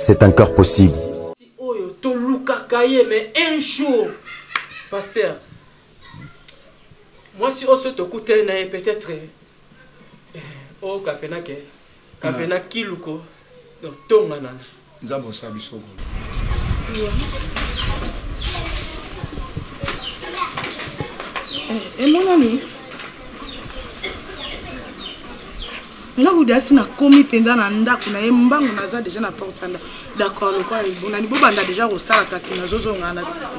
c'est encore possible. Oyo toluka kaye mais un jour pasteur moi si on se t'écoute peut-être oh kapena kiluko donc tonga nana nzambo sabi soko mon ami nga budasi na komi penda na ndako na ye mbangu naza déjà na porte anda d'accord le quoi bonani bobanda déjà kosala kasi nazozonga na sika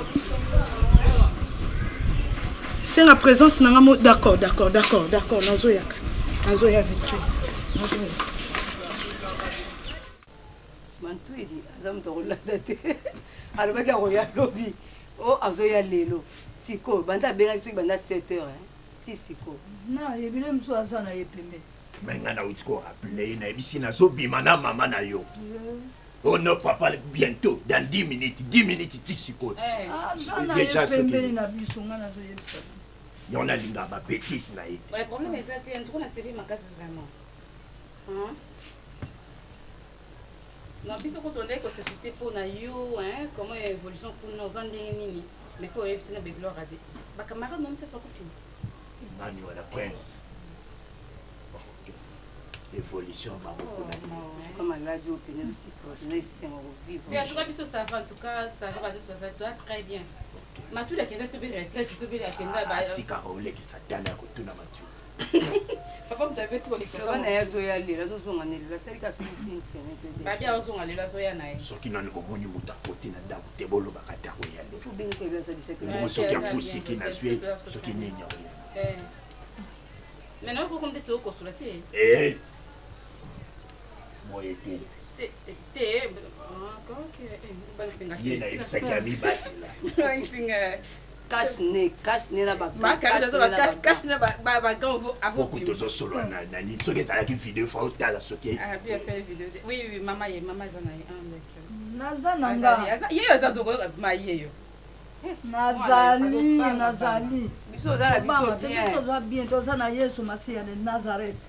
c'est la présence na nga d'accord nazoyaka nazoya vite mantu edi azam to la date alobaka roya lobby o azoya lelo siko banda benga siko banda 7h ti siko na yebile mso azana yepembe benga na utiko rappeler na bisina zo bimana mama na yo. Oh non papa bientôt dans 10 minutes ti siko. Déjà yepembe na biso ngana zo yebisa. Yon a linga ba bêtise na ye. Le problème est ça tu es trop na série ma casse vraiment. Hein? Non, puis quand on est que c'était pour na yo hein comment évolution pour nos andingi nini mais ko yebisa na be gloire à Dieu. Ba camarade non c'est pas fini. Nani wala prince. Évolution comme la radio pénal aussi c'est vivre. Et en tout cas biso ça va en tout cas ça va de toi très bien. Ma tout la kenda se bien retraite se bien la kenda ba tika ole ki satana ko tuna matu. Papa m'avait dit qu'on est na yazo ya lela zo zonga ne la sali ka so fin c'est ba bia zo zonga lela so ya na ye. So ki nani ko moni muta koti na ndako te bolo ba kata ko ya le. Faut bien que ça dit que so ki akusi ki na sui so ki nini ya. Mais non pour comme tu au consulter. Moi était cache ne na ba cache ne ba quand avant beaucoup de solo na ni so que ça la vidéo faut tala so que ah bien fait vidéo oui maman zana nazana nga yeyo zazo ma yeyo nazali biso zana biso bien tozana Yesu Masia de Nazareth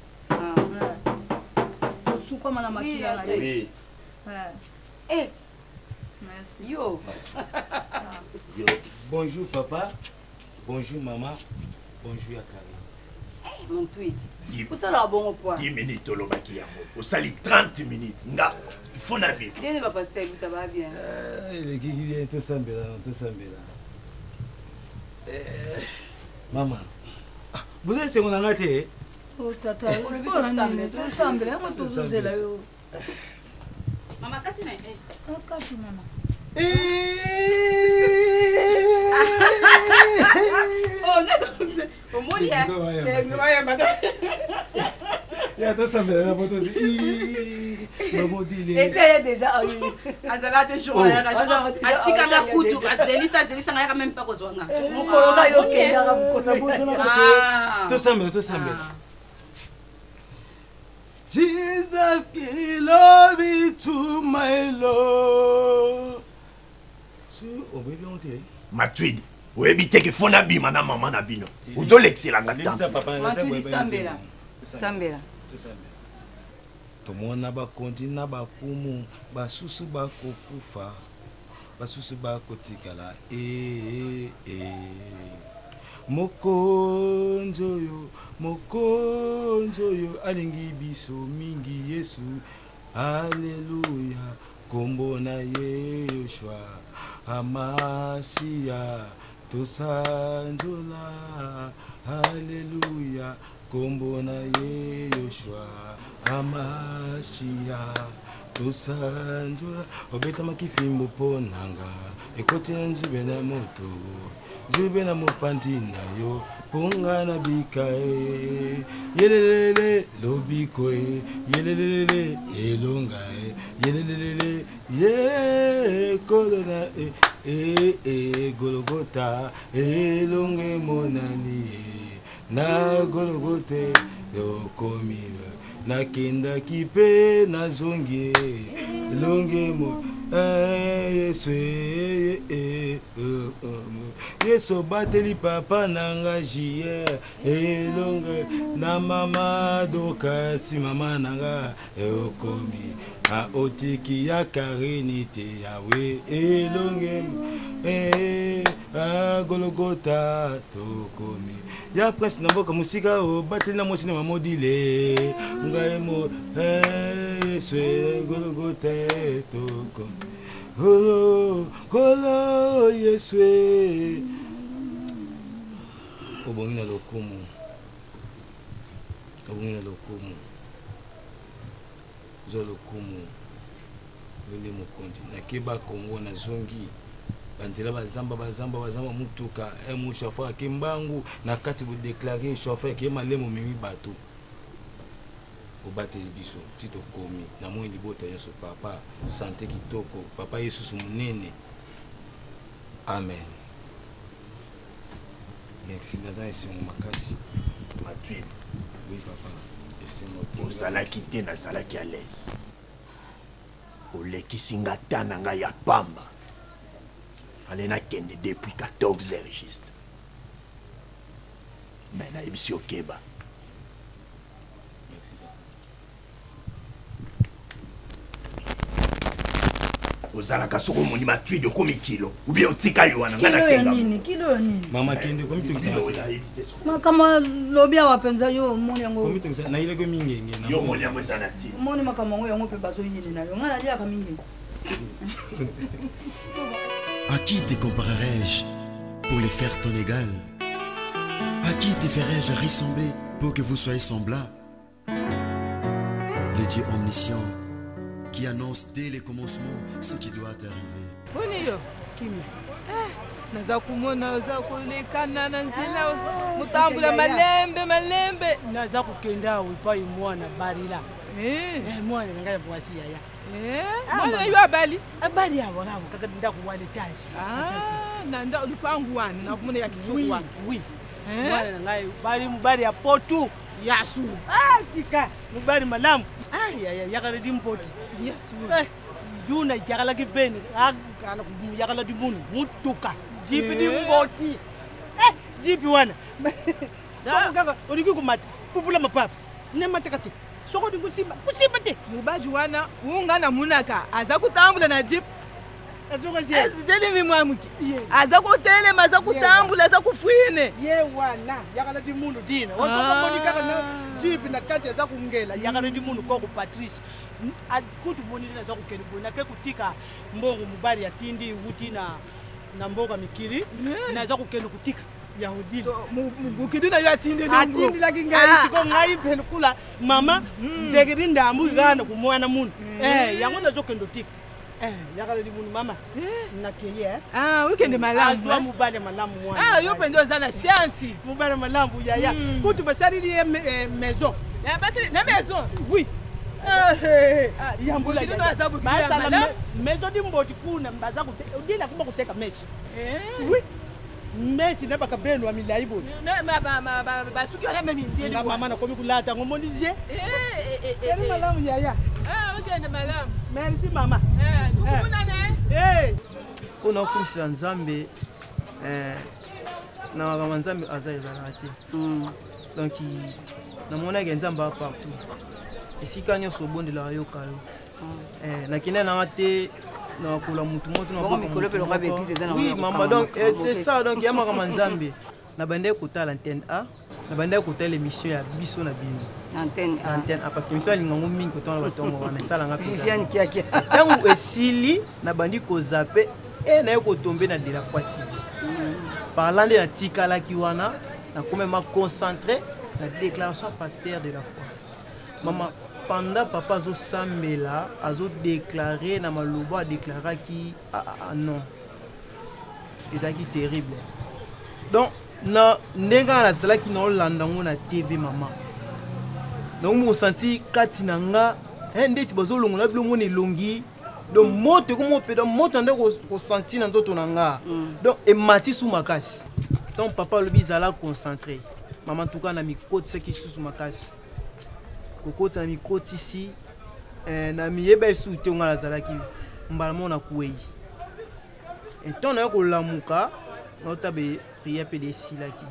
comme la maquille la merci yo bonjour papa bonjour maman bonjour Akari mon tweet pour ça là bon point 10 minutes lobaki yango au sali 30 minutes nga il faut na vite bien va passer ça va bien le qui vient tout sambela maman vous êtes c'est mon angate. Oh tata, on semble, on peut vous là. Maman Katina, Kati maman. Oh non, au moins il y a madame. Il y a tout ça mais la moto. Essayez déjà. Azala te jour ya atika na kutu azelisa ngaya même pas kozwanga. Mukoloka yo kenda mukona bosana. Tout ça mais. Jesus, he love me to my Lord. Matuid, vous évitez que fona bima na maman na bino. Vous avez l'excellent temps. Sambela. Tomona ba kontina ba kumu basusu ba kokufa basusu ba kotikala mokonzo yo alingi biso mingi Yesu Alléluia kombo na Yeshua Amasiya tosanjola Alléluia kombo na Yeshua Amasiya tosanjola obeta makifimbo ponanga ekoti nzube na moto nzube na mopandi na yo ponga na bikae yelelele lobiko yelelele elonga yelelele ye kolona Golgotha elonge monani na Golgote yokomile na kenda kipe na zongi longe mo Yesu bateli papa nanga jie elonge na mama doka si mama nanga eokomi a otiki ya karinite yawe elonge a gologota tokomi ya prince na mboka musika o bateli na mwasi na mamodile ngai mo Yeswe gologota tokomi holo Yeswe obongi na lokumu zolokumu wende mokonzi nakeba kongo na zongi banzela bazamba mutuka mu chauffeur akembangu na kati bo déclarer chauffeur ke malemo mimi bato obateli biso tito komi na moi libota yeso papa santé kitoko papa Yesu munene amen. Merci naza esengo makasi Mathieu. Oui papa. Ozalaki te nazalaki à l'aise. Olekisi nga ta na ngai ya pamba. Fallait nakende depuis 14 heures juste. Mais nayebisi okeba. Merci papa. Ozalaka soko moni Mathieu de komi kilo ou bien otikali wana nga nakenga. Kilo nini? Mama kende komi tokisa. Makama lobi awa penza yo moni yango. Komi tokisa na ile ko mingenge na. Yo moni yango zanati. Moni makama ngo yango pe bazo yini na yo. Ngala lia ka mingenge. À qui te comparerai-je pour les faire ton égal? À qui te ferai-je ressembler pour que vous soyez semblables? Le Dieu omniscient qui annonce dès les commencements ce qui doit arriver. Boniyo, Kimi. Naza kumona naza kulekana na nzela mutambula malembe. Naza kukenda upa imwana barila. Mwana nanga bwasi yaya. Mwana yo abali. Abali yawo ngawo kaka ndakuwale taji. Nanda lupangu wani na kumona yakichukua. Oui. Mwana nanga bari ya potu. Yasu. Tika. Mubari malamu. Yaya yakaredi mpoti. Yasu. Juna yakala kibeni. Yakala dibunu. Mutuka. Jipi di mpoti. Jipi wana. Kaka odiki kumati. Pupula mapapa. Nematakati. Soko di kusimba te. Mubaji wana unga na munaka. Aza kutambula na jip. Azidele mimwamuki. Aza kutele maza kutambula aza kufwine. Ye wana yakala di mundu dina. Wasoko monika na jipi na kati aza kungela. Yakala di mundu koko Patrice. Akutu monile aza kukeni bona ke kutika mbongo mubari ya tindi uti na mboga mikiri. Na aza kukeni kutika. Yahudi mukidi na yo atindi lungu atindi laki ngai siko ngai pelukula mama njegiri ndamu igana kumwana munu yango nazokendo tika yakala di munu mama nakeye weekend malamu mubale malamu mwana yo pendo za na science mubale malamu yaya kutu basari di maison basi na maison oui yambula maison di mboti kuna mbaza kuteka udila kuma kuteka meshi oui Messi n'a pas qu'à bien ou milai bon. Bah ce qui a même une télé. Maman na komi kulata ngomo dizie. Yari malamu yaya. Okay malamu. Merci mama. Ona kumsila nzambe na wakama nzambe aza ezalati. Donc na mona ke nzamba partout. Esika nyoso bondela yo kayo. Na kina na te na kula mutu moto na oui maman donc c'est ça donc ya makama nzambe na bande kota l'antenne A na bande kota l'émission ya biso na bino antenne A parce que mission lingango mingi kota na batongo wana sala nga Viviane Kiakia tangu esili na bandi ko zappe et na ko tomber na de la foi TV parlant de la tikala ki wana na quand même concentré la déclaration pasteur de la foi maman pendant papa zo sambela azo déclaré na malobo a déclaré qui non ezaki terrible donc na nenga na sala ki na olanda ngona TV maman donc mo senti katinanga ndeti bazo longola bilongo ne longi donc moto ko mo pedo moto ndeko ko senti na nzoto nanga donc e mati sou makasi donc papa le bizala concentré maman tout cas na mi côte ce qui sous makasi kokota na mikoti ici na miyebel soute ngala zalaki mbala mona kuwei et ton na ko lamuka na tabe prière pe de silaki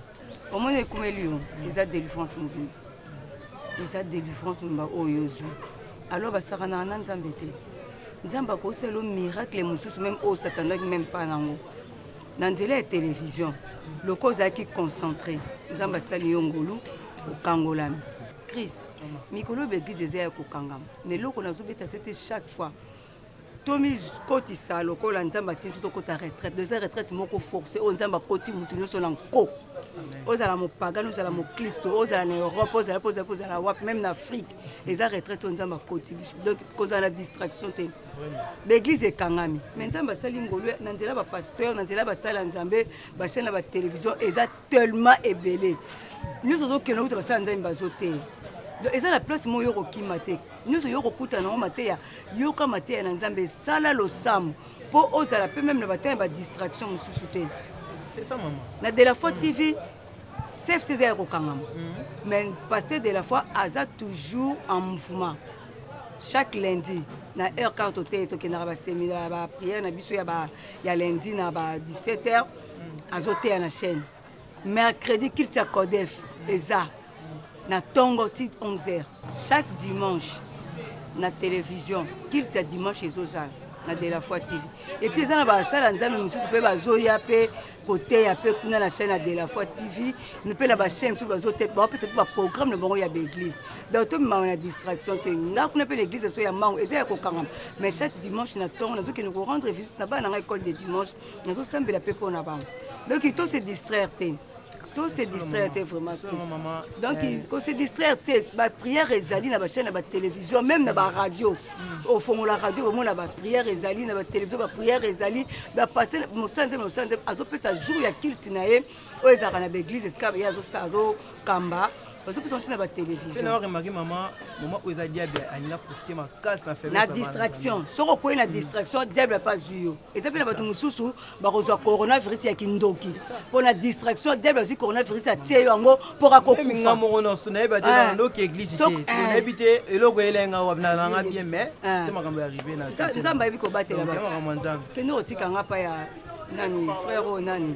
au moins kumeli yo eza délivrance mobile eza délivrance mba oyozu alors basakana na nzambe te nzambe akosala o miracle mosusu même oyo satandaki même pas nango na nzela ya télévision loko ozalaki concentré nzambe asali yo ngolu okangolami Chris mikolo beglise eza ya kokangama mais loko nazobeta c'était chaque fois tomi kotisa lokola nzambe atini so tokota retraite deuxième retraite moko forcé oyo nzambe akoti mutu nyonso na nko ozala mopagani ozala mokristo ozala na Europe ozala wapi même na Afrique eza retraite oyo nzambe akoti biso donc kozala na distraction te beglise ekangami mais nzambe asali ngolu na nzela bapasteur na nzela basala nzambe bachaine na batélévision eza tellement ebele nyonso ozokende kuta basala nzambe bazoteya eza na place mo yo kokima te nyonso yo kokuta nango mateya yoka mateya na nzambe esala losambo mpo ozala mpe meme na bataya badistraction mosusu te na de la foi tv cfc eza ya kokangama mais pasteur de la foi aza toujours en mouvement chaque lundi na heure kaka toteya tokendaka baséminaire baprière na biso ya lundi na ba 17h azoteya na chaîne mercredi kilte ya codef eza na tongo ti 11h chaque dimanche na télévision kilte ya dimanche ezozala na de la foi tv et puis eza na basala nzambe mosusu mpe bazoya mpe koteya mpe kuna na chaîne ya de la foi tv mpe na bachaîne mosusu bazoteya baopesa mpe baprogramme na bango ya baeglise donc tomemama na distraction te nga kuna mpe l'église so ya mango eza ya kokangama mais chaque dimanche na tongo nazokende korendre visite na bana nanga école de dimanche nazosambela mpe mpo na bango donc to se distraire te tout se distraire vraiment donc qu'on se distraire la prière ezali na ba chaîne na ba télévision même na ba radio au fond la radio au moins la prière ezali na ba télévision ba prière ezali ba passer mosanze azo pesa jour ya kilt na ye o ezaka na ba église esika ya zo kamba azo pesa na ba télévision na remarquer maman où eza diable anila profiter ma casse en fait na distraction soko ko na distraction diable pas zuyo et ça fait na ba mususu ba kozwa coronavirus ya kindoki pour la distraction diable aussi coronavirus a tie yango pour akokufa minga mo no sona ba dans l'autre église te on habite eloko elenga wa na nga bien mais te makambo arrivé na ça nzamba yebi ko batela ba ke no otika nga pa ya nani frère o nani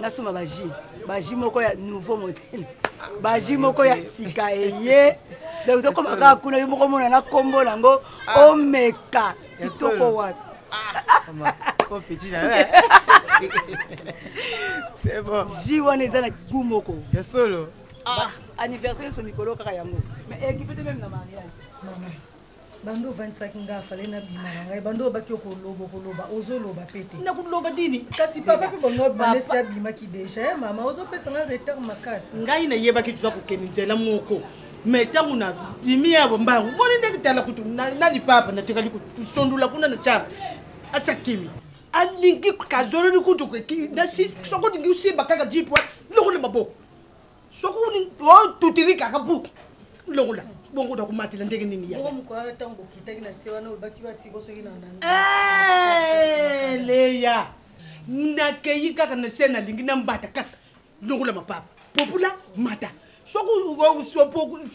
nasoma baji moko ya nouveau modèle baji moko ya sika eye donc tokomaka kuna yo moko mona na kombo nango omeka kitoko wapi oh petit na c'est bon ji wana eza na goût moko ya solo anniversaire so mikolo kaka yango mais équipe te même na mariage mama bando 25 nga fale na bima ngai bando baki koloba ozoloba pete na kuloba dini kasi papa pe bongo banesi abima ki déjà mama ozopesa nga retard makasi ngai na yeba ki tuza kukenizela moko mais tangu na bimi yabo mbangu boni ndeke tala kutu na di papa na tekali kusondula kuna na chapa asakimi alingi kazoro kutu na si soko dingi usimba kaka jipwa lokole maboko soko ni o tutirika kapu lokole bongo da kumatila ndenge nini ya bongo mukwana tango kitaki na sewa na ubaki wati ko soki na leya na keyi kaka na sena lingi na mbata kaka lokole mapapa popula mata soko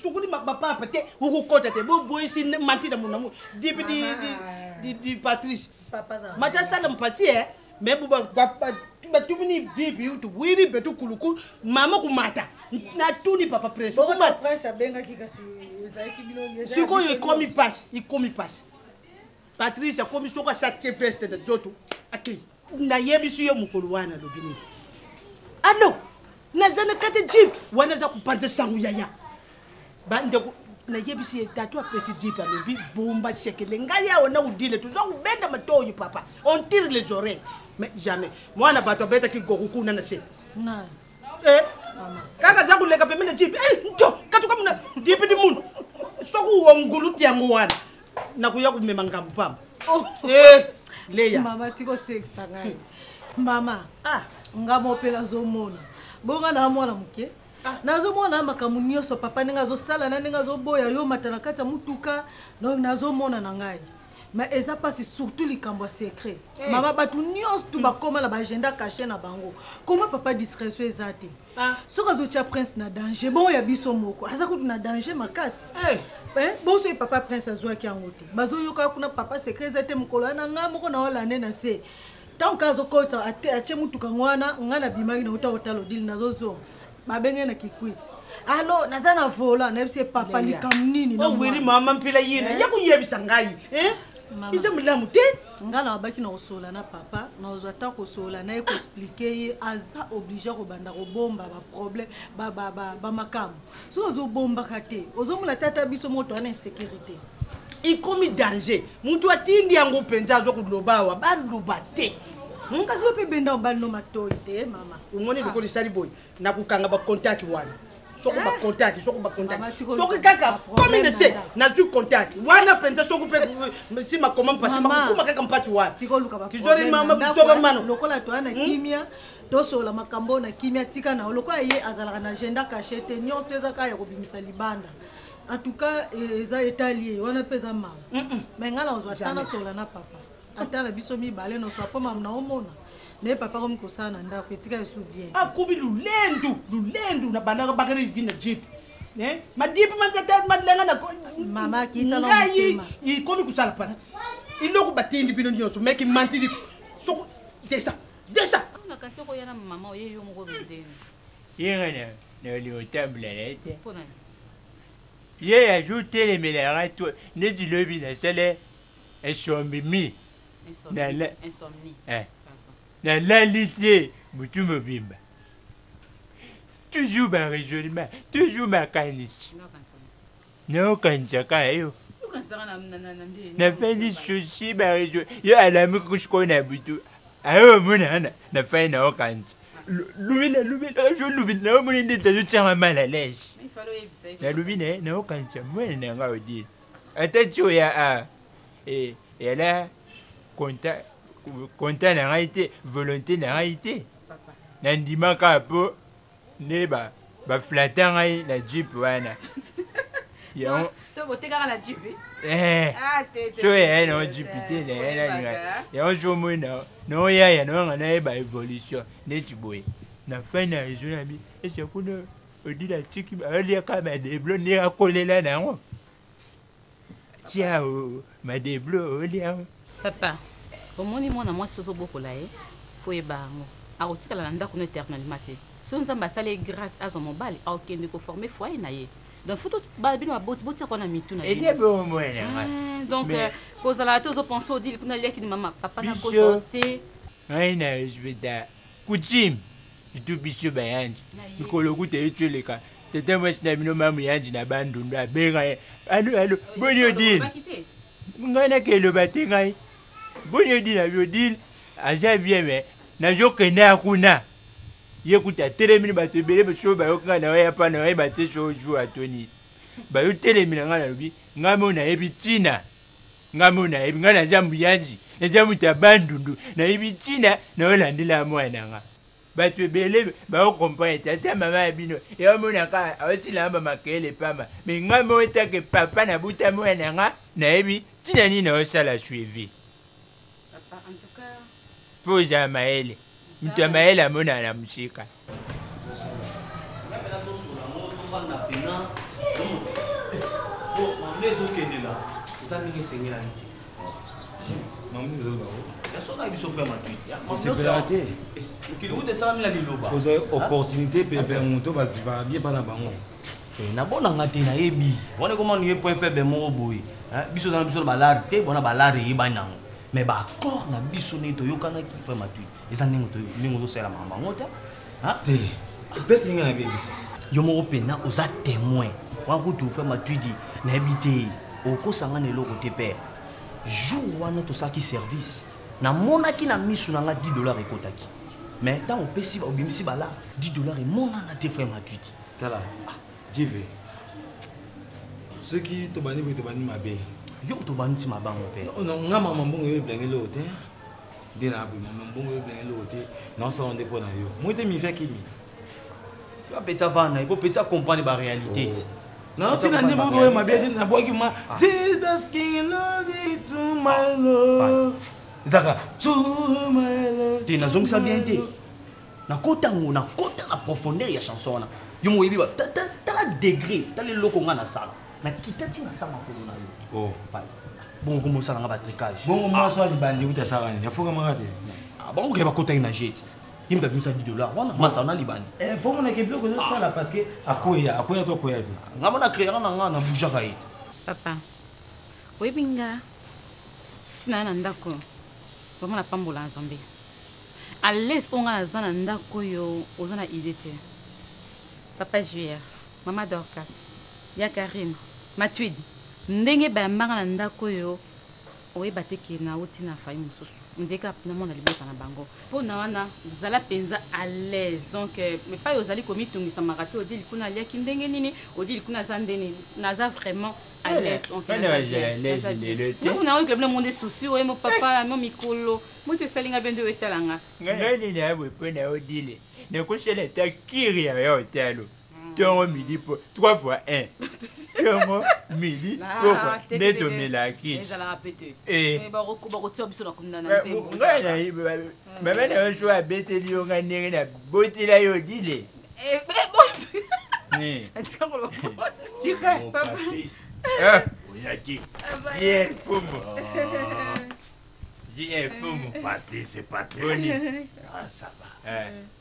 soko ni mapapa te ukukota te bo isi matida munamu di Patrice mata sala mpasi mais buba batumini dipi utu wiri betu kuluku mama kumata na tuni papa prince ko ma prince abenga kikasi ezaki bino yeza siko ikomi pass Patrice akomi soka sache veste de joto akei na yebisu yo mukolo wana lobini allo na zana kate jeep wana za kupanza sangu yaya bande na yebisi tatu apesi jeep alobi bomba sekele ngaya ona udile tu zangu benda matoyi papa on tire les oreilles mais jamais mwana bato beta ki gokukuna na se na mama kaka zangu leka pemene jeep nto katu kama na jeep di mundu soku wonguluti yangu wana na kuya kumema ngambu pamba leya mama tiko sexa ngai mama ngamo pela zomona bonga na mwana muke nazomona makamu nyonso papa ninga zosala na ninga zoboya yo matana kati ya mutuka nazomona na ngai mais eza pasi surtout likambo ya secret mama batu nyonso tu bakoma na bagenda caché na bango comment papa discrétion eza te soki azotia prince na danger bongo ya biso moko aza kutu na danger makasi boso papa prince azwaki yango te bazoyoka kuna papa secret eza te mokolo na ngai moko na olande na se tant que azokota atie mutuka ngwana nga na bimaki na uta otalo dili nazozonga babenge na kikwiti alo naza na vola na yebisi papa likam nini na wiri mama mpila yina yakuyebisa ngai bisa mulamu te nga na babaki na kosola na papa na ozwa ta kosola na ye koexplike ye aza oblige kobanda kobomba baproblème bamakambo soki ozobombaka te ozomona tata biso moto wana insécurité ikomi danger mutu atindi yango mpenza azwa kuloba awa baloba te kasi yo mpe benda obali no matoi te mama omoni lokolo esali boye nakokanga bacontaki wana soko bacontaki soki kaka komine se nazwi contaki wana mpenza soki mpe si makoma mpasi makokuma kaka mpasi wana kizori mama biso bamano lokola toya na kimia tosola makambo na kimia tika na lokola ye azalaka na agenda caché te nyonso to ezaka ya kobimisa libanda en tout cas eza etalie wana mpe eza mama me nga na ozwa ta nasola na papa ata na biso mibale noswa mpo mama na omona naye papa komi kosala na ndako etika esu bien akubi lulendu na bandaka bakari gina jeep madipe manzata malenga na mama kitala motema ikomi kusala pasi iloko batindi bino nyonso meki mantidi soko desa na kanti ko yana mama oye yo moko bindeni yengana na li otambla lete ye ajouté les mélanges toi ne du lebi na sele insomnie na lalité mutu mobimba toujours ba raisonnement toujours ma canis no kanjaka yo na fendi sushi ba raison yo alami kushko na butu ayo mona na fait na okanja lubina je lubina mona ndeta je tient mal à l'aise na lubina na okanja mona nga odi atatu ya et là content na réalité volonté na réalité na ndima ka po ne ba flatter ngai na jeep wana ya to boteka na jeep so no jeep te na ya jo mona no ya no ngana ba evolution ne tiboy na fin na jeune ami et c'est pour nous odi la tiki ba lia ka ma de blo ni akolela na ngo ciao ma de blo lia papa omoni mwana mwasi soso bokola ye fo yebango akotikala na ndako no éternellement te so nzambe asali grâce azo mobali aokende koforme foyer na ye donc foto bino baboti akona mitu na donc kozala te ozopense odile kuna liaki mama papa na kosote ngai na respecta coutume surtout biso bayanji mikolo kuta etoleka tete mwasi na bino mamu yanji na bandundu abenga ye alo boni odile ngai nakeloba te ngai boni odile abiodile aza bien me nazokende akuna ye kuta telemini bato ebele biso bayoka na oya pa na oya bate so jour atoni bayo telemina nga na lobi nga mo na yebi tina nga mo na yebi nga na jambu yanji na jambu ta bandundu na yebi tina na olandela mwana nga bato ebele bayo comprendre tata mama bino ya mo na ka awati lamba makele pamba me nga mo etake papa na buta mwana nga na yebi tina ni na osala suivi papa en tout cas faut jamais mtamaela amona na mshika opportunité pepe moto baviva bien bana bango nabonanga te nayebi wana koma niye point faible moko boye biso na biso balare te bona balare yeba nango mais baaccord na biso ne toyokanaki fa matui eza ndenge tozosala makambo yango te epesi ninga na bebisa yo moko mpena oza témoin wana kutu fa matui di nayebi te okosanga na eloko te pere jour wana tosalaki service namonaki na miso na nga $10 ekotaki mais ntango opesi obimisi bala $10 emonana te fa matui di tala jive soki tobandi boye tobandi mabe yo tobandi mabango pe nga mama mbongo yo eblengeli oyo te nde na boye mama mbongo yo eblengeli oyo te naosala nde mpo na yo moi te mife kimi tipapetsa vana epopetsa comprendre baréalité ti naotina nde moko oyo mabe te nabwaki ma jesus king love you to my love ezaka to my love te nazongisa bien te nakota ngo nakota na profondeur ya chanson wana yo moyebi ba tala degré tala eloko nga nasala nakita ti nasala makolo na yo bongo komosala nga batricage bongo mwasi alibandi uta sala nini afokamaka te bango ke bakotaki na jeti Il me fait $10. Moi, ça, on a Liban. Il faut que je fasse ça parce que à quoi il y a toi quoi il y a. On a créé un bouger. Papa, oui, binga. Si na ndako, vraiment la pambola ensemble. À l'aise, on a zana ndako yo, ozana idée. Papa Julia, Maman Dorcas, ya Karine, Matuidi, ndenge ba mbanga ndako yo, oye bateki na uti na fayi mususu. Ndeka na mona libeka na bango. Po na wana zala penza à l'aise. Donc mais pas ozali komi tungisa marato odili kuna lia kindenge nini, odili kuna zandeni, naza vraiment à l'aise. Donc on a eu le monde souci, ouais mon papa, mon mikolo, moi je salinga bendo etalanga. Ngani na we pona odili. Ne ko shele ta kiri ya hotelo. Tongo midi pour 3 fois 1. Tongo midi pour neto melaki. Ezala rapete. Eh ba rokotia biso na kunda na nzembo. Ngani mama na jo abete liyo ngani na botila yo dile. Bon. Tika. Oyaki. Bien fumo. Bien fumo. Patrice. Ah ça va.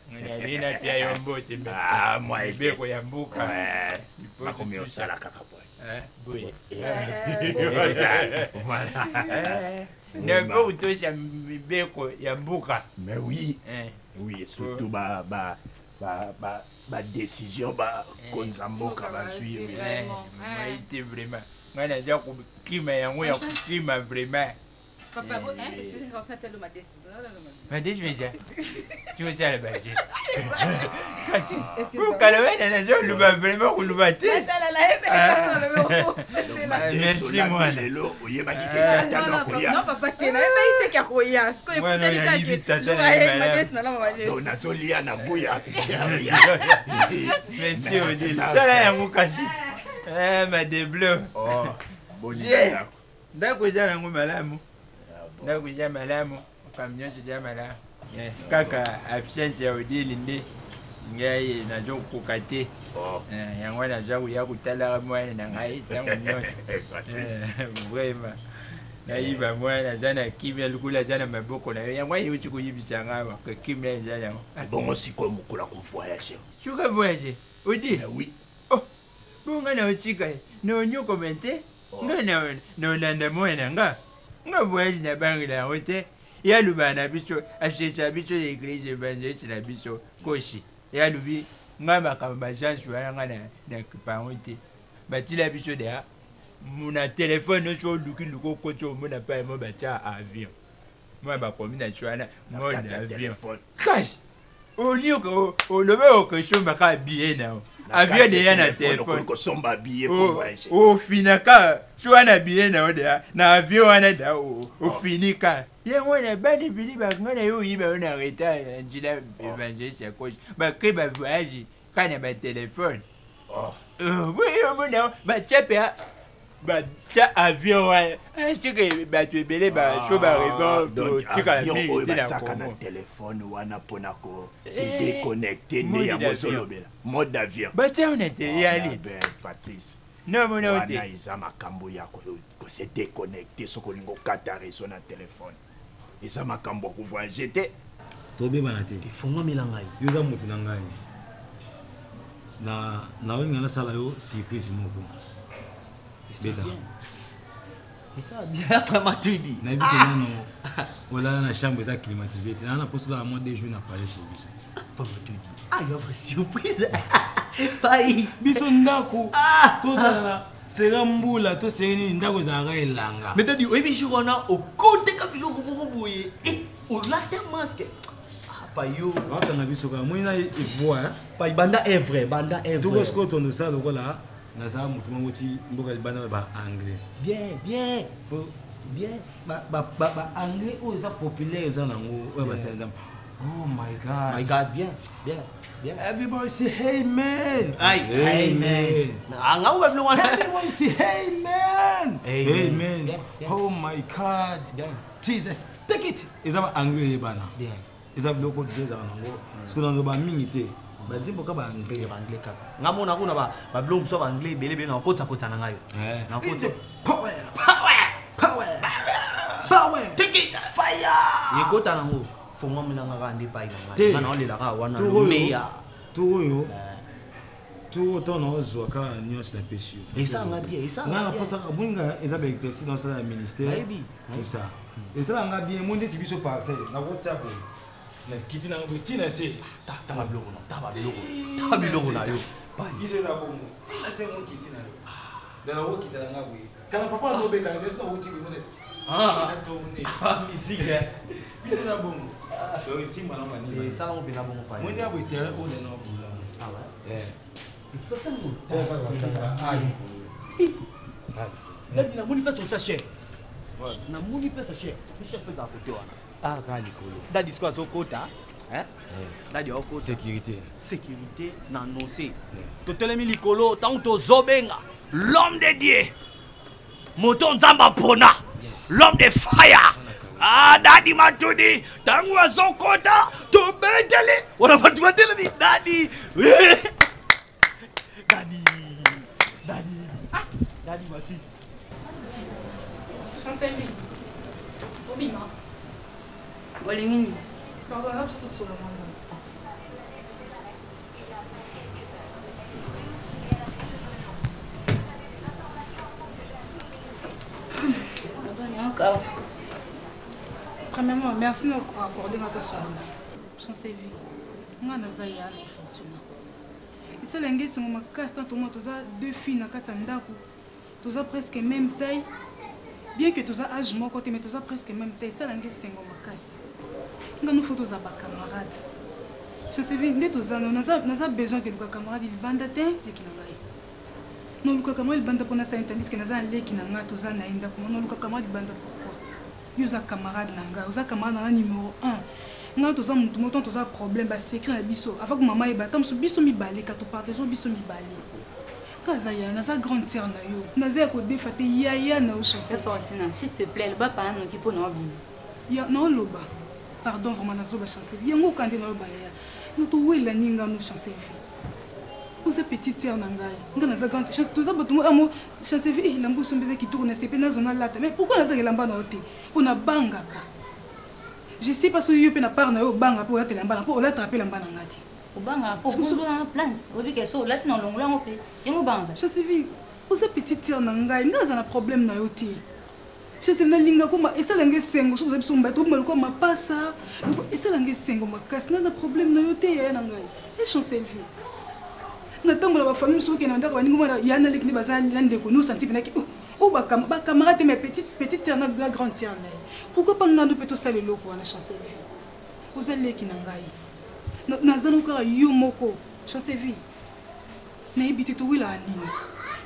Nina pia yombote mais moi beko ya mbuka. Il faut combien au sala kaka boy. Oui. Voilà. Ne faut toucher beko ya mbuka. Mais oui. Oui, surtout ba décision ba konzamboka ba suivre. Maïté vraiment. Ngana ja ku kima yango ya ku kima vraiment. Papa, excusez-moi, comme ça, t'as maté. Maté, je vais déjà. Tu veux ça, le badge? Vous calmez, la zone, nous va vraiment vous nous battez. Merci, moi. Non, papa, t'es là, mais t'es qu'à Koya. On a solia na bouya. Merci, Odile. Ça, là, il y a un caché. Ma débleu. Oh, bon idée. D'accord, j'ai un malamu. Nakuja malamu kamnyosha jamala kaka absence ya Odile ndi ngai nazo kukate yango nazo ya kutala mwana na ngai tangu nyosha vraiment naiba mwana jana kimya lukula jana maboko na yango yichi kuyibisa ngaba kwa kimya jana bongo siko mukula ku voyage chuka voyage Odile oui oh bonga na uchika no nyo commenter ngana no nanda mwana nga nga voyage na bangi la hote ya lubana bicho achecha bicho l'église évangéliste na bicho koshi ya lubi nga makamba chance wa nga na kipangote batila bicho de muna téléphone so luko kocho muna pa mo bacha avion moi ba komina chwana mo avion cash olio ko olobe ko shomba ka billet na avion de yana téléphone ko somba billet pour voyager o finaka chwana billet na oda na avion wana da o finika yengo na bani biliba ngana yo yiba na reta njila évangéliste coach ba ke ba voyage kana ba téléphone oui mona ba chepe ba ta avion wa chike ba tu belé ba choba raison chika la minute na ko téléphone wana pona ko se déconnecter ne ya mozolobela mode avion ba tia on était yali Patrice non mon wana iza makambo ya ko se déconnecter soko lingo kata réseau na téléphone iza makambo ko voyager te tobe banate ifonga milanga yo za mutu na ngai na wenga na sala yo surprise moko beta ça bien après Matuidi na bité nano wala na chambre za climatisée na posula moins 2 jours na parler chez biso pas Matuidi ah yo va surprise pai biso ndako tozala sera mbula to seni ndako za ga elanga mais dadi oyebi jour on a au côté kabilo ko moko boye au latin masque payo waka na biso ka moina ivoire pa banda est vrai tout ce que ton ça le voilà na za mutu mangoti mboka libana ba anglais bien ba anglais o za populaire za nango o ba senza oh my god bien everybody say hey man hey man anga o ba vlo wana everybody say hey man oh my god Jesus take it izaba anglais bana bien izaba loko déjà nango sikuna ndo ba mingite ba dimbo ka ba anglais ka ngamona kuna ba blong so ba anglais belebe na kota na ngayo na kota power take it fire ikota nango fonga milanga ka ndi pai Te. ngana ole la ka wana Toro yo. meya Toro yo. Toro to no zo ka nyos na pesio. Esa nga bien, esa nga nga bien. posa bunga eza ba exercice dans le ministère. Baby. Tout ça. Esa nga bien monde ti biso parcelle na WhatsApp. Na kiti na ngoti na se. Ta ba biloko no, ta ba biloko na yo. Ise na bongo. Ti na se mo kiti na yo. Dans la wo kiti na ngabwe. Kana papa to be ka ese no wuti ngone. Na to ngone. Musique. Ise na bongo. Donc ici maintenant mani. Ça on bina bongo pa. Moi ndi abo terrain o de no bula. Ah ouais. Nadi namoni mpe tosa cher namoni mpe sa cher cher mpe za kote wana dadi siko azokota dadi aokota sécurité na annoncé totelemi likolo ntango tozobenga l'homme de Dieu moto nzambe pona l'homme de fire dadi matudi ntango azokota tobeteli wana batu batelemi dadi Dadi mati. Chancelier. Obima. Olengini. Pardon, là, c'est sur le moment. Premièrement, merci de m'accorder notre soin. Chancelier. Nga nazaya na fortuna. Ça l'engage sur ma casse tant moi tous deux filles na katsandaku. Tous presque même taille. Bien que tous âge mon côté mais tous presque même taille. Ça l'engage sur ma casse. Nga nous faut tous ba camarades. Je sais bien de tous nous besoin que nos camarades ils bandent te de kinangai. Nous nos camarades ils bandent pour na ça tandis que nous avons les kinanga tous na inda comme nous nos camarades ils bandent pourquoi. Yuza camarade nanga, uza camarade numéro 1. Nga toza mutu moto toza problème ba secret na biso avant que maman ebata musu biso mibale ka to partageons biso mibale kaza ya na sa grande sœur na yo naza ko defate ya na o chance Fortina s'il te plaît le papa no ki pona obi ya na loba pardon vraiment na zo ba chance yango kande na loba ya no to wela ninga no chance vous êtes petite sœur na ngai nga na za grande chance toza bato amo chance vie na mbuso mbeze ki tourner c'est na zona lata mais pourquoi na ta lamba na hote on a bangaka. Je sais pas si tu as parlé au bang pour être là pour l'attraper là bas dans ngati. Au bang pour vous dans la plante. Au lieu que ça là tu dans l'ongla on peut. Et au bang. Je sais bien. Vous êtes petite sœur nanga, nga za na problème na yote. Je sais na linga ko ma esa langue sengo so zabiso mbato mo ko ma passa. Esa langue sengo ma casse na problème na yote ya nanga. Et chance vie. Na tambola ba famille so ke na ndako baningo mwana yana lekni bazali na ndeko no senti binaki. Oh ba camarade mes petites sœurs na grande sœur na. Pourquoi pas nous peut ça le loco na chance vie. Vous allez qui nangai. Na zanu ka yo moko chance vie. Na ibiti to wila nini.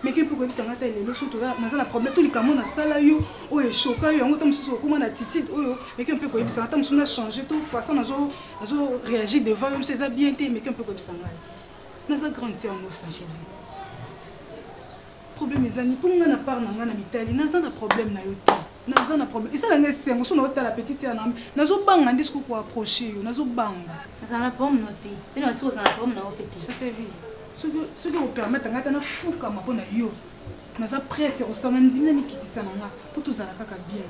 Mais que pourquoi ça ngata le loso to na za na problème to likamo na sala yo o e choka yo ngota mususu ko na titide oyo mais que pourquoi ça ngata mususu na changer tout façon na zo réagir devant même c'est bien té mais que pourquoi ça ngai. Na za grande sœur no sanche. Problème ezani pour nga na part na nga na mitali na za na problème na yo té. Naza na problème. Et ça l'engage c'est on sonne la petite sœur na. Nazo banga ndisco pour approcher yo, nazo banga. Ça na pomme noté. Puis na tu ça na pomme na petit. Ça c'est vie. Ce que vous permettre ngata na fuka mapona yo. Naza prêtre au sana ndina mikitisa na nga. Pour tout ça la kaka bien.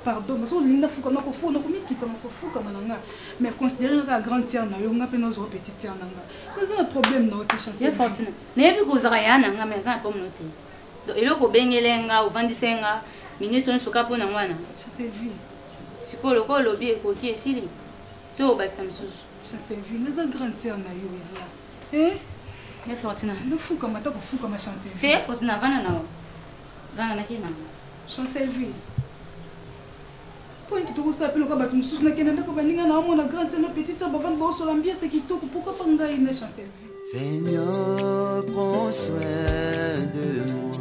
Pardon, mais so linda fuka na ko fu na ko mikitisa na ko fuka mananga. Mais considérer la grande sœur na yo nga pe nazo petite sœur na nga. Naza na problème na ote chance. C'est fortune. Nebi ko zaka yana nga mais ça pomme noté. Donc eloko bengelenga ou vandisenga. Minute on soka pona mwana. Je sais vu. Siko loko lobi ekoki esili. To ba samsusu. Je sais vu. Naza grande sœur na yo ya. Ya Fortuna. No fuka mata ko fuka ma chance vu. Te Fortuna vana nao. Vana na kina. Chance vu. Point que tu sais appeler ko batu mususu na kena ndako baninga na mona grande sœur na petite sœur bavana ba so l'ambiance qui toko pourquoi pas ngai na chance vu. Seigneur, prends soin de moi.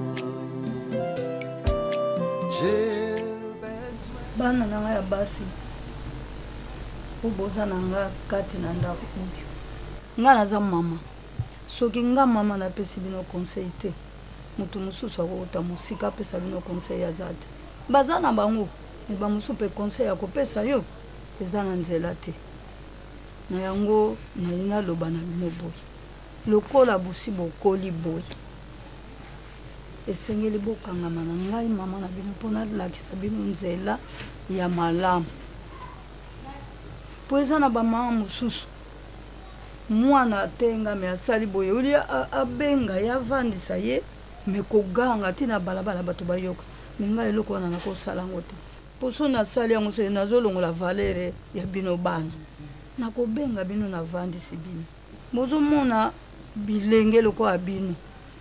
Bana nanga ya basi uboza nanga kati na ndako oyo nga naza mama soki nga mama napesi bino conseil te mutu mosusu akokota mosika apesa bino conseil ya za te baza na bango me bamosusu mpe conseil ya kopesa yo eza na nzela te na yango nali naloba na bino boye lokola busi bokoli boye esengeli bokangama na ngai mama na bino mpona lakisa bino nzela ya malamu po eza na bamama mosusu mwana atenga me asali boye oli abenga ye avandisa ye me koganga ntina balabala bato bayoka me ngai eloko wana nakosala yango te poso nasali yango se nazolongola valere ya bino bana nakobenga bino navandisi bino bozomona bilenge lokola bino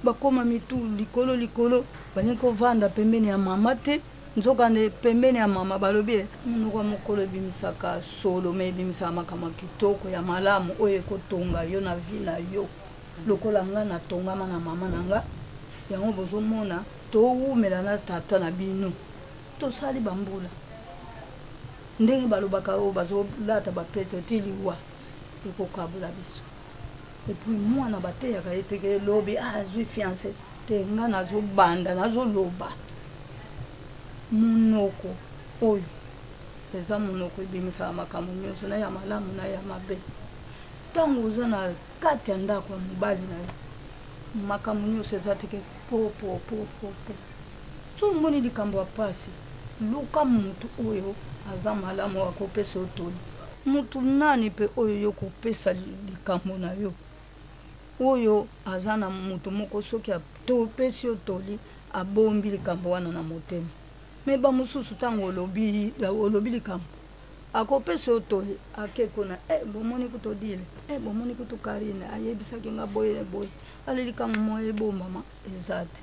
bakoma mitu likolo likolo balingi kovanda pembeni ya mama te nzokande pembeni ya mama balobi monoko mokolo ebimisaka solo me ebimisaka makambo kitoko ya malamu oyo ekotonga yo na vi na yo lokola nga natongama na mama na nga yango bozomona towumela na tata na bino tosali bambula ndenge balobaka oyo bazolata bapete ti liwa ekokabula biso epuis mwana bateyaka ye teke elobi azwi fiance te nga nazobanda nazoloba monoko oyo eza monoko ebimisaka makambo nyonso na ya malamu na ya mabe ntango oza na kati ya ndako ya mobali na yo makambo nyonso eza teke popopopopo so omoni likambo ya pasi luka mutu oyo aza malamu akopesa yo toli mutu nani mpe oyo yo kopesa likambo na yo oyo aza na mutu moko soki topesi yo toli abombi likambo wana na motema me bamosusu ntango olobi likambo akopesa yo toli akekona bomoni kuto dile bomoni kuto karine ayebisaki nga boye boye ale likambo moya ebombama eza te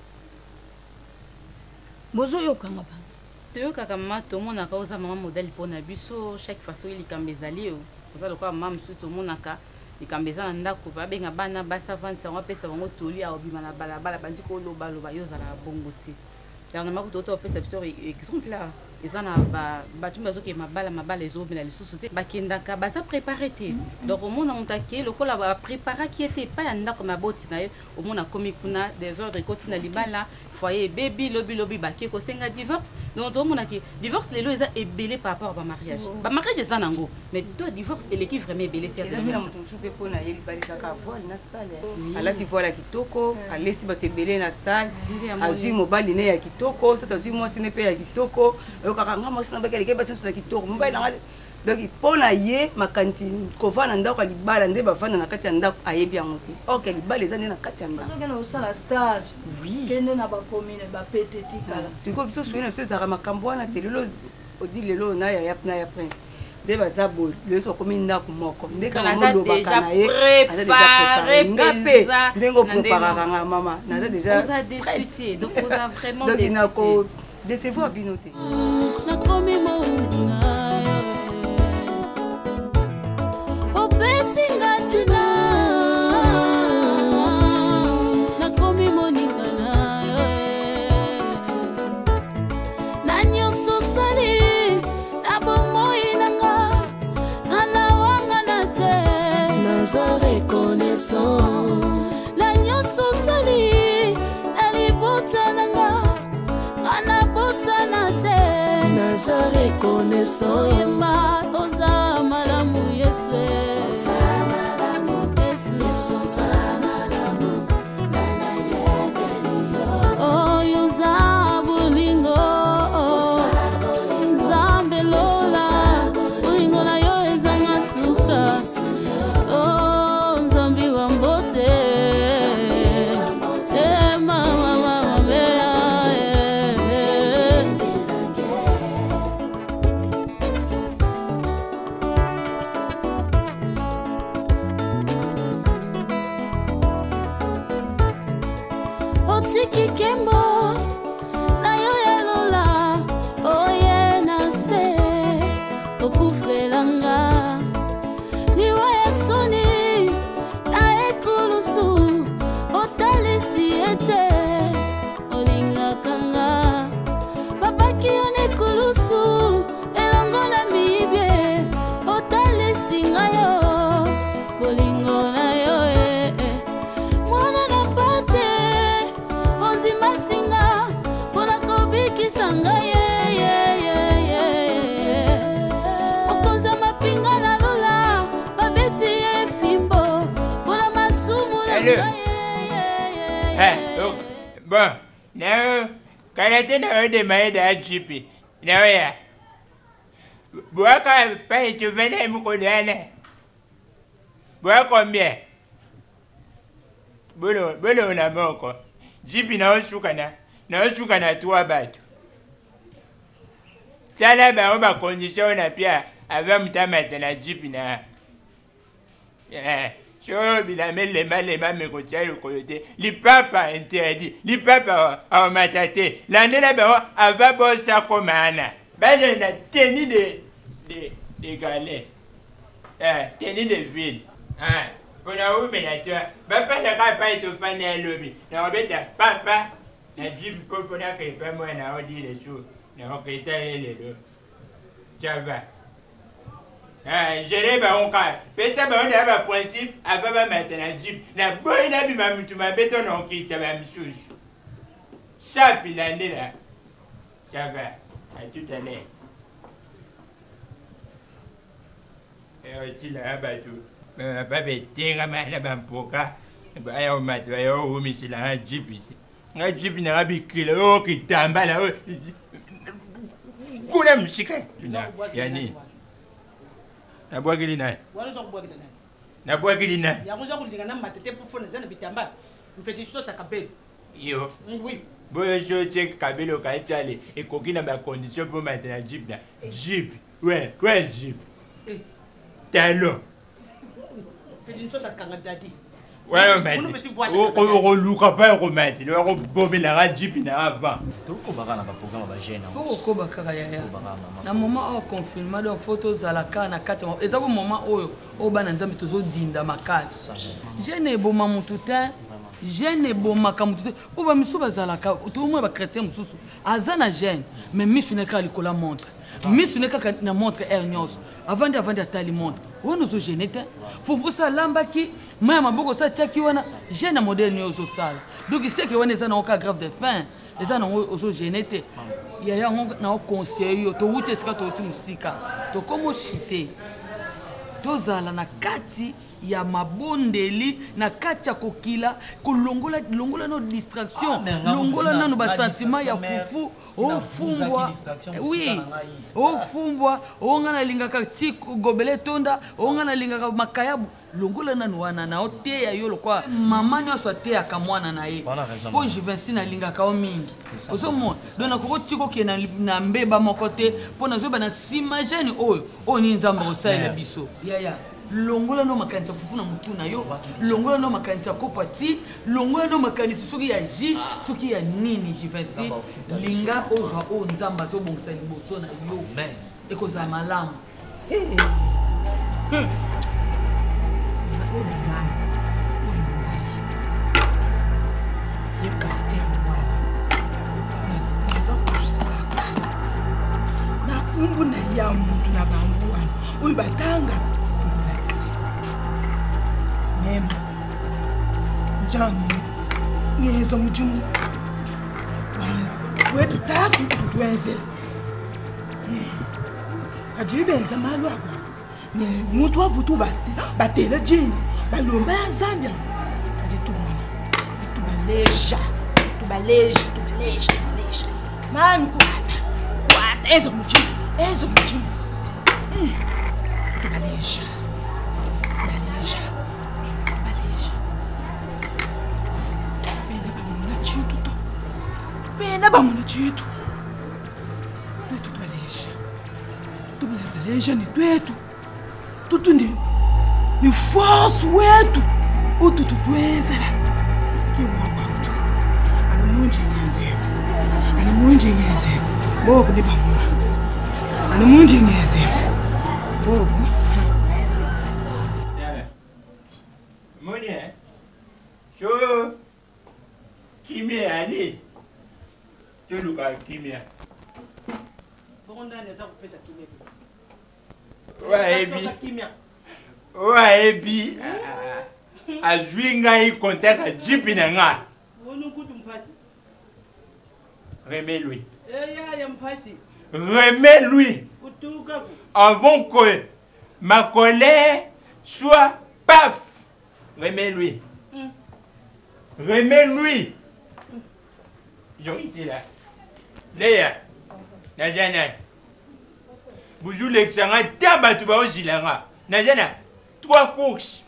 bozoyokanga bana toyokaka mama tomonaka oza mama modele mpona biso chaque façon likambo ezali o oza lokola mama mosusu tomonaka likambo eza na ndako babenga bana basavantisa yango apesa bango toli aobima na balabala bandi kolobaloba yo ozala bongo te dernièrement kuto topesa biso exemple eza na bato bazoke mabala ezobela lisusu te bakendaka baza préparé te donc omona moto ake lokola bapreparaki ete epai ya ndako maboti na ye omona komi kuna desordre ekoti na libala foyer ebebi lobi bake kosenga divorce donc tomonaki divorce lelo eza ebele par rapport bamariage eza nango mais to divorce eleki vraiment ebele certainement moto mosusu mpe mpona ye libala ezaka voile na sale alati voile ya kitoko alesi bato ebele na sale azwi mobali ne ya kitoko soki azwi mwasi ne mpe ya kitoko oyokaka nga mwasi na bakeli keba senso na kitoko mobali nanga donc mpona ye makanisi kovanda na ndako ya libala nde bavanda na kati ya ndako ayebi yango te or ke libala eza nde na kati ya ndako okende osala stage kende na bakomine bapete tikala sikoyo biso soki na biso ezalaka makambo wana te lelo odi lelo na ya prince nde baza boye leso okomi ndako moko nde kaka molobaka na ye aza deja préparé nga mpe ndenge opreparaka nga mama naza deja donc nako décevoir bino te nakomi mouna opesi ngatina nakomi moninga na yo na nyonso sali na bomoi nanga ngana wanga na te naza reconnaissant na nyonso sali na libota nanga ngana bosana te naza reconnaissant yemba oza malamu yesu oyo za bolingo nzambe lola bolingo na yo ezanga suka nzambi wa mbote otiki kembo na yo ya lola oye na se okufelanga liwa ya soni na ekulusu otalisi ete olingakanga babaki yo nekulusu elongo na mibie otalisi ngayo bolingo na yo mwana na pate ondimasinga mpona kobikisa ngai okonza mapinga na lola babeti ye fimbo mpona masumu na ngai bon nayo kala te na yo demaye da jipi nayo ya Bois paye, tu venais me connaître. Bois combien? Bono, on a mort quoi. Jipi na oshukana. Na oshukana toi batu. Tala ba on ba condition na pia avec mutamata na jipi na. Cho bilamel les mal me kotia le kolote. Li papa interdit. Li papa a matate. L'année là ba ava bossa komana. Ba je na teni de galets. Teni de ville. Pour la où mais la toi. Ba fa la pas être fan à lobby. Na obeta papa na jipi pour na que pas moi na odi les choses. Na oketa les deux. Ça va. Je ba on ka. Fait ça ba on a ba principe avant ba maintenant jeep. Na boy na bi ma mutu ma béton on qui ça va mchouchou. Ça puis l'année là. Ça va. À tout à l'heure. Et aussi là ba tout. Ba bété ma na ba mpoka. Ba ya o mat ba yo o mi si la jeep. Na jeep na bi kilo ki tamba là. Kuna mshika. Yani. Na bwa gili naye. Wala zo kubwa gili naye. Na bwa gili naye. Ya ngoza kulinga na matete pour fona zana bitamba. Mpetiso sa kabelo. Yo. Oui. Boyo choche kabelo ka itali e kokina ba condition pour mettre na jeep là. Jeep. Ouais, jeep. Talon. Mpetiso sa kanga dadi. Ouais, mais. O luka pa o mettre. Le o bomber la jeep na avant. Toko bakana ba programme ba jeune. Faut ko bakaka ya. Na moment au confinement de photos à la carte na kati. Eza ko moment oyo o bana nzambe tozo dinda makati. Jeune eboma mututin. Jeune eboma kamututin. O ba miso bazalaka. To mo ba chrétien mususu. Azana jeune, mais miso ne ka likola montre. Miso ne ka na montre ernyos. Avant de tali montre. Wono zo genete. Fufu sa lambaki, mama boko sa tchaki wana, jeune modèle ni ozo sala. Donc il sait que wana za na ka grave de faim. Eza na ozo genete. Ya ya na o conseil yo to wuti sika to wuti musika. To komo shite. To zala na kati ya mabondeli na kati ya kokila kolongola no distraction longola nano ba sentiment ya fufu o fumbwa oui o fumbwa o ngana lingaka tiko gobele tonda o ngana lingaka makayabu longola nano wana na ote ya yolo kwa mama ni aso te akamwana na ye po jivensi na lingaka o mingi ozo mo dona ko tiko ke na mbeba mokote po na zo ba na simageni oyo oni nzamba osala biso ya longola no makanisa kufuna mutu na yo longola no makanisa kopati longola no makanisa soki ya ji soki ya nini jivensi linga ozwa o nzamba to bongisa liboso na yo ekoza malamu ye pasteur naza kusaka nakumbu na ya muntu na bangu wana oyo batangaka Mema, Johnny, ngeza mujumu. Wetu tatu tutwenzela. Ajibenza malwa kwa. Ne mutu wabutu batela jini. Balomba ya Zambia. Aditumana. Tubaleja. Mami kwata. Ezo mujumu. Tubaleja. Bena bamona chitu. Twetu tubaleja. Tubaleja ni twetu. Tutu ni force wetu. Utu tutwezela. Kiwa utu. Ana munje nyeze. Bobo ni bamona. Ana munje nyeze. Bobo. Monia. Sho. Kimia ani. Tuluka kimia. Bonda neza kupesa kimia. Waebi. Azwinga i kontaka jipi na nga. Wono kutu mpasi. Remets-lui. Ya mpasi. Remets-lui. Kutuka. Avant que ma colère soit paf. Remets-lui. Remets-lui. Ici là. Léa. Najana. Bouzou l'exanga taba tu vas aussi là. Nazana 3 courses.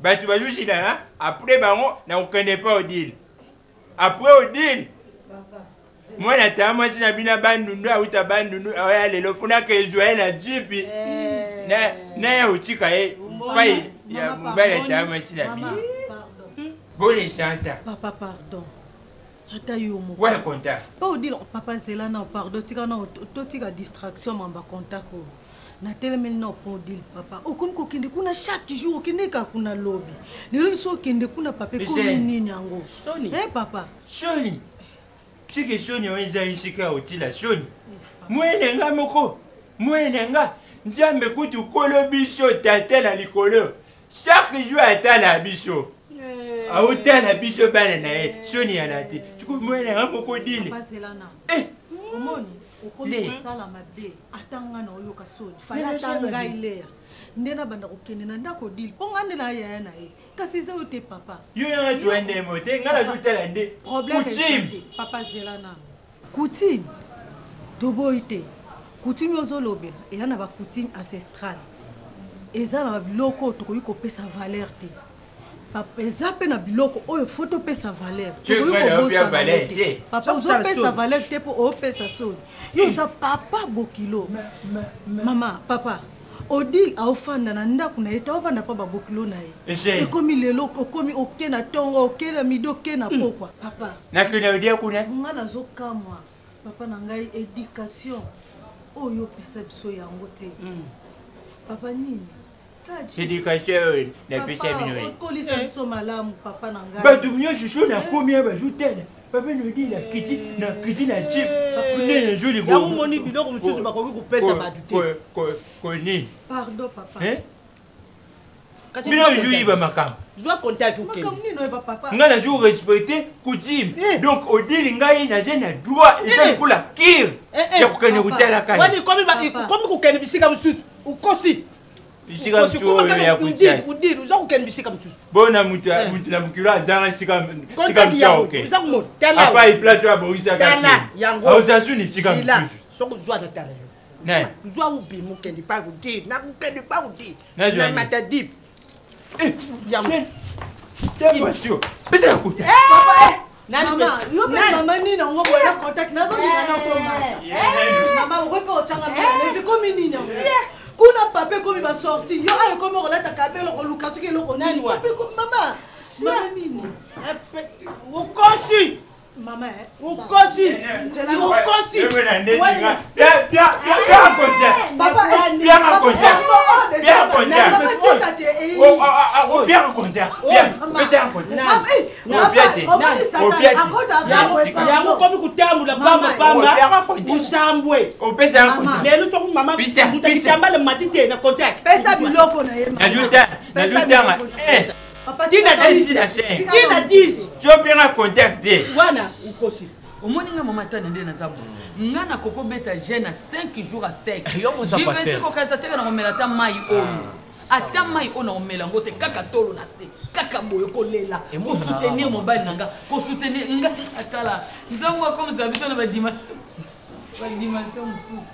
Bah tu vas aussi là. Après bah on connaît pas Odile. Après Odile. Moi na moi si na bina bandundu ou ta bandundu ale lo funa ke joie na jipi. Na ya utika pai ya mbele ta moi si na bina. Bonne chanta. Papa pardon. Ata yo mo. Ouais contact. Pas Odile papa zela na pardon tika na to tika distraction mamba contact ko. Na telemel na po Odile papa. O comme ko kende kuna chaque jour kende ka kuna lobby. Lelo so kende kuna papa ko nini yango. Soni. Papa. Soni. Si que Soni onza isika otila Soni. Mwenenga moko. Mwenenga. Njambe kutu kolo biso tatela likolo. Chaque jour atala biso. Aotala biso bana na Soni alati. Tuku mwenenga moko dile. Papa zelana. Omoni. Okomi sala mabe atanga na oyo kasoni fala tanga ilea ndena banda kokende na ndako dile ponga ndena ya na kasi ze ote papa yo ya tu ende mote ngala tutela nde problème papa zelana coutume toboite coutume ozolobela ela na ba coutume ancestrale ezala ba biloko tokoyi kopesa valeur te papa ezape na biloko oyo photo pesa valeur papa ozo pesa valeur te po o pesa soni yo sa papa bokilo mama papa Odile aofanda na ndako na eta ofanda pa babokilo na ye ekomi lelo okomi oke na tongo oke na mido oke na pokwa papa nakina odia kuna nga nazokamwa papa na ngai éducation oyo pesa biso yango te papa nini éducation na pesa bino okolisa biso malamu papa na ngai bato nyonso so na komi bazutela papa nodi na kiti na chip nene joli go yango moni biloko mosusu bakoki kopesa bato te koni pardon papa bino jui ba makambo je dois contact ok makambo nino eba papa nga na jour respecter coutume donc Odile ngai na je na droit et kula kir ya kokene kutela kai wani komi kokene bisika mosusu ukosi bisika mosusu ya kutia Odile uza kokene bisika mosusu bona mutu na mukilo azanga sika mtauke uza kumona apa iplace ya boisa kana yango ausasuni sika mosusu soko jwa na tala ne jwa ubi mukende pa Odile na mukende pa Odile na matadip yango Tébosio, mais c'est un coup de papa, maman, yo maman ni na ngo boya contact nazo ninga na ko mama o repo changa mama c'est comme nini na kuna papa comme ba sorti yo ay comme relata kabelo ko lukasu ke loko nini papa comme mama mama nini ukosi mama ukosi c'est la ukosi yango komi kutambula pamba usambwe lelo soku mama kitambala matite na contact pesa biloko na ye najutanga tina 10 jo bien contacté wana ukosi omoni nga mama tane nde naza bo nga na koko beta jeune 5 jours à sec jipesi kokaisa teke na komela ata mai oyo ata mai oyo na komela ngo te kaka tolo na se kaka boye kolela kosoutenir mobali na nga kosoutenir nga atala nzango akomisa biso na badimension mosusu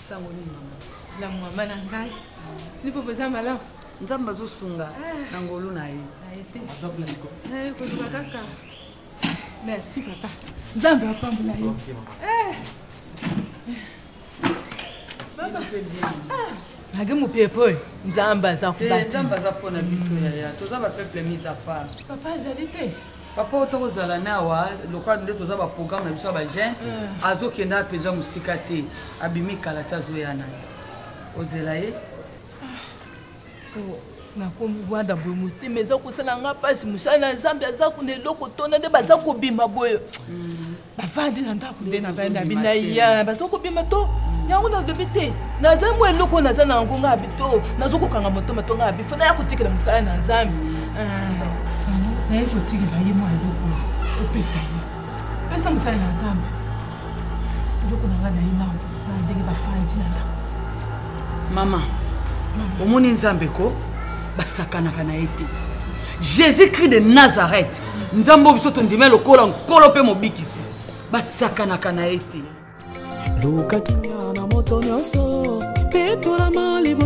sango nini mama la mama na ngai nipo pesa malamu nzambe azosunga na ngolu na ye koduka kaka merci papa nzambe apambola ye nage mopiepo nzambe aza nzambe aza mpona biso yaya toza bapeuple mise à part papa azali te papa oyo tokozala na awa lokola nde toza baprogramme na biso ya bajeune azokende apenza mosika te abimi kala te azoya na ye ozela ye nakomivwanda boye motema eza kosala nga mpasi mosala na nzambe aza kuna eloko tona nde baza kobima boye bavandi na ndako nde na bana bina ya baza kobima to yango nalobi te naza mwa eloko naza na yango nga abi to nazokokanga motoma to nga abi fo naya kotikela mosala na nzambe naye kotikela ye mwa eloko opesa ye pesa mosala na nzambe eloko na nga na ye nango na ndenge bafandi na ndako mama omoni nzambe ko basakanaka na ye te Jésus-Christ de Nazareth. Nzambo biso tondime lokola nkolo pe mobikisi. Basakanaka na ete. Luka kinya na moto nyonso. Petola malibu.